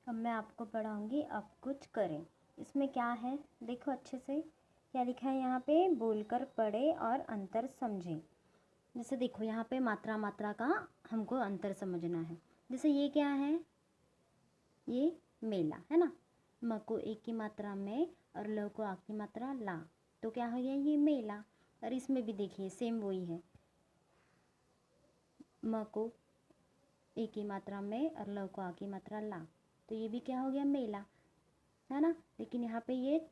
अब मैं आपको पढ़ाऊँगी, अब कुछ करें। इसमें क्या है देखो अच्छे से, क्या लिखा है यहाँ पे, बोलकर पढ़े और अंतर समझें। जैसे देखो यहाँ पे मात्रा मात्रा का हमको अंतर समझना है। जैसे ये क्या है, ये मेला है ना, म को एक की मात्रा में और ल को आ की मात्रा ला, तो क्या हो गया ये मेला। और इसमें भी देखिए सेम वही है, म को एक की मात्रा में और ल को आ की मात्रा ला, तो ये भी क्या हो गया मेला, है ना। लेकिन यहाँ पे ये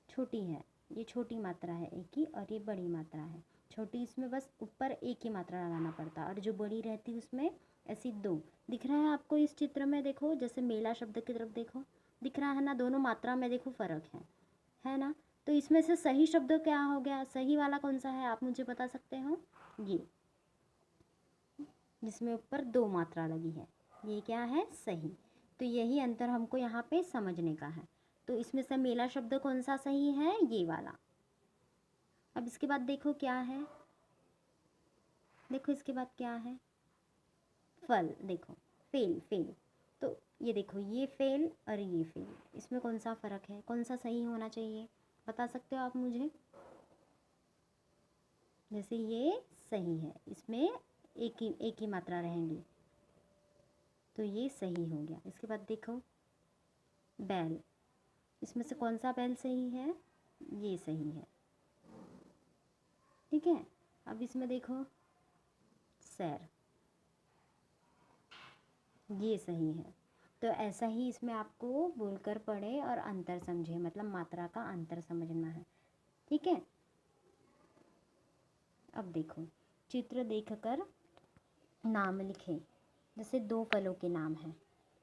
छोटी है, ये छोटी मात्रा है एक की, और ये बड़ी मात्रा है छोटी। इसमें बस ऊपर एक ही मात्रा लगाना पड़ता, और जो बड़ी रहती है उसमें ऐसी दो। दिख रहा है आपको इस चित्र में, देखो जैसे मेला शब्द की तरफ देखो, दिख रहा है ना, दोनों मात्रा में देखो फ़र्क है ना। तो इसमें से सही शब्द क्या हो गया, सही वाला कौन सा है आप मुझे बता सकते हो, ये जिसमें ऊपर दो मात्रा लगी है, ये क्या है सही। तो यही अंतर हमको यहाँ पे समझने का है। तो इसमें से मेला शब्द कौन सा सही है, ये वाला। अब इसके बाद देखो क्या है, देखो इसके बाद क्या है, फल। देखो फेल फेल, तो ये देखो ये फेल और ये फेल, इसमें कौन सा फ़र्क है, कौन सा सही होना चाहिए, बता सकते हो आप मुझे। जैसे ये सही है, इसमें एक ही मात्रा रहेंगी, तो ये सही हो गया। इसके बाद देखो बैल, इसमें से कौन सा बैल सही है, ये सही है, ठीक है। अब इसमें देखो सैर, ये सही है। तो ऐसा ही इसमें आपको बोलकर पढ़े और अंतर समझे, मतलब मात्रा का अंतर समझना है, ठीक है। अब देखो चित्र देखकर नाम लिखें। जैसे दो फलों के नाम है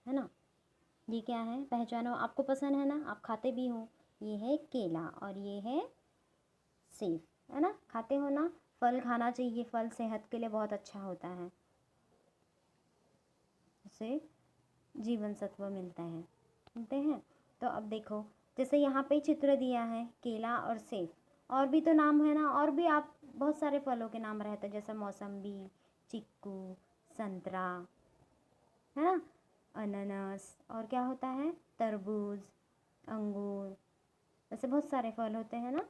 ना, ये क्या है पहचानो, आपको पसंद है ना, आप खाते भी हो। ये है केला और ये है सेब, है ना, खाते हो ना। फल खाना चाहिए, फल सेहत के लिए बहुत अच्छा होता है, उससे जीवन सत्व मिलते हैं। तो अब देखो जैसे यहाँ पे चित्र दिया है केला और सेब, और भी तो नाम है ना, और भी आप बहुत सारे फलों के नाम रहते हैं, जैसे मौसम्बी, चिक्कू, संतरा, है ना, अनानास, और क्या होता है तरबूज, अंगूर, ऐसे बहुत सारे फल होते हैं ना।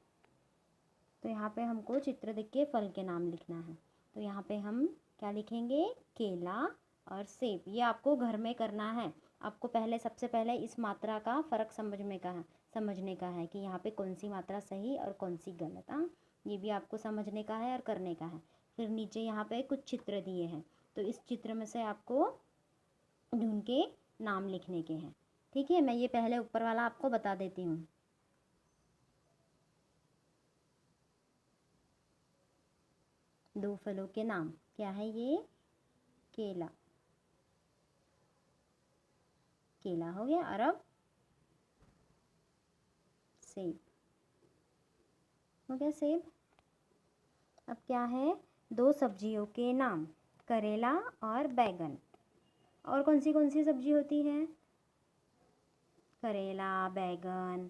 तो यहाँ पे हमको चित्र देख के फल के नाम लिखना है। तो यहाँ पे हम क्या लिखेंगे, केला और सेब। ये आपको घर में करना है। आपको पहले सबसे पहले इस मात्रा का फ़र्क समझने का है कि यहाँ पे कौन सी मात्रा सही और कौन सी गलत। हाँ, ये भी आपको समझने का है और करने का है। फिर नीचे यहाँ पे कुछ चित्र दिए हैं, तो इस चित्र में से आपको ढूंढ के नाम लिखने के हैं, ठीक है। मैं ये पहले ऊपर वाला आपको बता देती हूँ। दो फलों के नाम क्या है, ये केला, केला हो गया, और अब सेब हो गया, सेब। अब क्या है, दो सब्जियों के नाम, करेला और बैगन। और कौन सी सब्जी होती है, करेला, बैगन,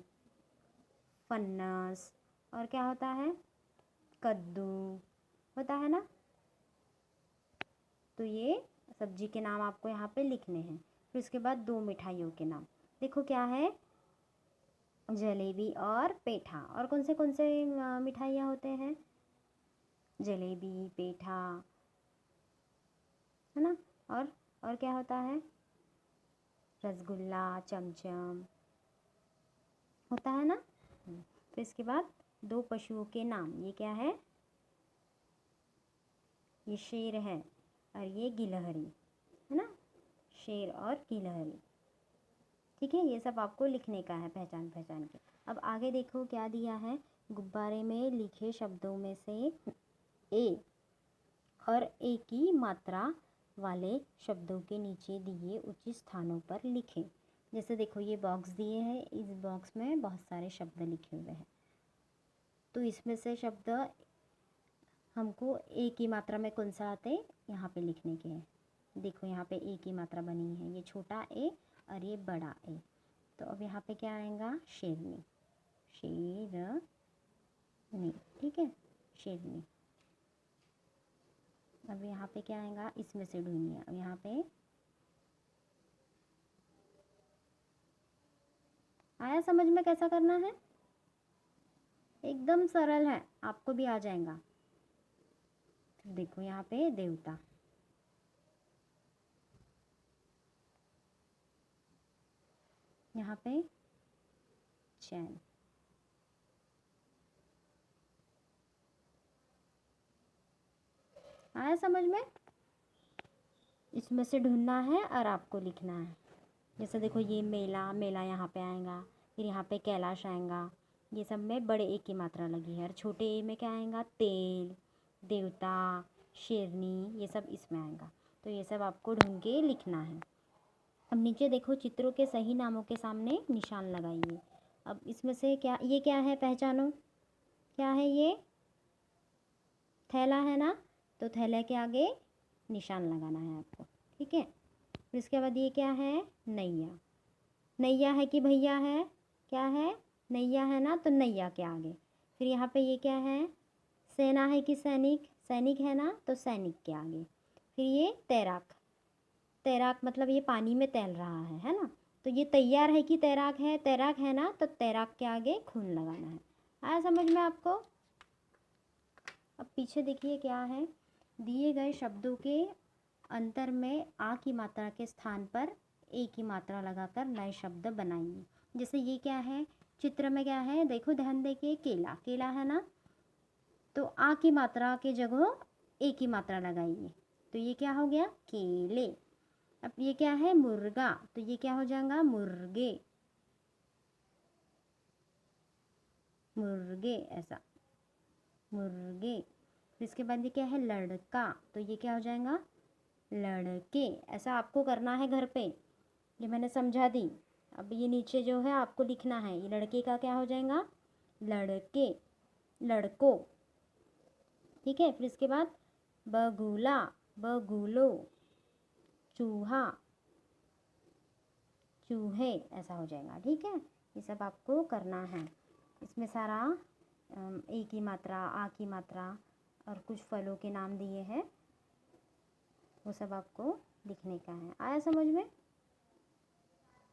फन्नस, और क्या होता है कद्दू होता है ना। तो ये सब्जी के नाम आपको यहाँ पे लिखने हैं। फिर उसके बाद दो मिठाइयों के नाम, देखो क्या है, जलेबी और पेठा। और कौन से मिठाइयाँ होते हैं, जलेबी, पेठा, है ना। और क्या होता है, रसगुल्ला, चमचम होता है ना। फिर इसके बाद दो पशुओं के नाम, ये क्या है, ये शेर है और ये गिलहरी, है ना, शेर और गिलहरी, ठीक है। ये सब आपको लिखने का है पहचान के। अब आगे देखो क्या दिया है, गुब्बारे में लिखे शब्दों में से ए और ए की मात्रा वाले शब्दों के नीचे दिए उचित स्थानों पर लिखें। जैसे देखो ये बॉक्स दिए हैं, इस बॉक्स में बहुत सारे शब्द लिखे हुए हैं, तो इसमें से शब्द हमको ए की मात्रा में कौन सा आते हैं यहाँ पे लिखने के हैं। देखो यहाँ पे ए की मात्रा बनी है, ये छोटा ए और ये बड़ा ए। तो अब यहाँ पे क्या आएगा, शेरनी, शेरनी, ठीक है, शेरनी। अब यहाँ पे क्या आएगा, इसमें से ढूंढिए। अब यहाँ पे आया समझ में कैसा करना है? एकदम सरल है, आपको भी आ जाएगा। देखो यहाँ पे देवता, यहाँ पे चैन, आया समझ में? इसमें से ढूंढना है और आपको लिखना है। जैसे देखो ये मेला, मेला यहाँ पे आएगा, फिर यहाँ पे कैलाश आएगा, ये सब में बड़े ए की मात्रा लगी है। और छोटे ए में क्या आएगा? तेल, देवता, शेरनी, ये सब इसमें आएगा। तो ये सब आपको ढूंढ के लिखना है। अब नीचे देखो, चित्रों के सही नामों के सामने निशान लगाइए। अब इसमें से क्या, ये क्या है पहचानो? क्या है ये? थैला है ना, तो थैले के आगे निशान लगाना है आपको, ठीक है। फिर इसके बाद ये क्या है? नैया। नैया है कि भैया है? क्या है? नैया है ना, तो नैया के आगे। फिर यहाँ पे ये क्या है? सेना है कि सैनिक? सैनिक है ना, तो सैनिक के आगे। फिर ये तैराक, तैराक मतलब ये पानी में तैर रहा है ना, तो ये तैयार है कि तैराक है? तैराक है ना, तो तैराक के आगे खून लगाना है। आया समझ में आपको? अब पीछे देखिए क्या है, दिए गए शब्दों के अंतर में आ की मात्रा के स्थान पर ए की मात्रा लगाकर नए शब्द बनाइए। जैसे ये क्या है, चित्र में क्या है, देखो ध्यान देखिए, केला, केला है ना, तो आ की मात्रा के जगह ए की मात्रा लगाइए, तो ये क्या हो गया? केले। अब ये क्या है? मुर्गा, तो ये क्या हो जाएगा? मुर्गे, मुर्गे, ऐसा, मुर्गे। फिर इसके बाद ये क्या है? लड़का, तो ये क्या हो जाएगा? लड़के। ऐसा आपको करना है घर पे, ये मैंने समझा दी। अब ये नीचे जो है आपको लिखना है, ये लड़के का क्या हो जाएगा? लड़के, लड़कों, ठीक है। फिर इसके बाद बगुला, बगुलो, चूहा, चूहे, ऐसा हो जाएगा, ठीक है। ये सब आपको करना है। इसमें सारा ए की मात्रा, आ की मात्रा और कुछ फलों के नाम दिए हैं, वो सब आपको लिखने का है। आया समझ में?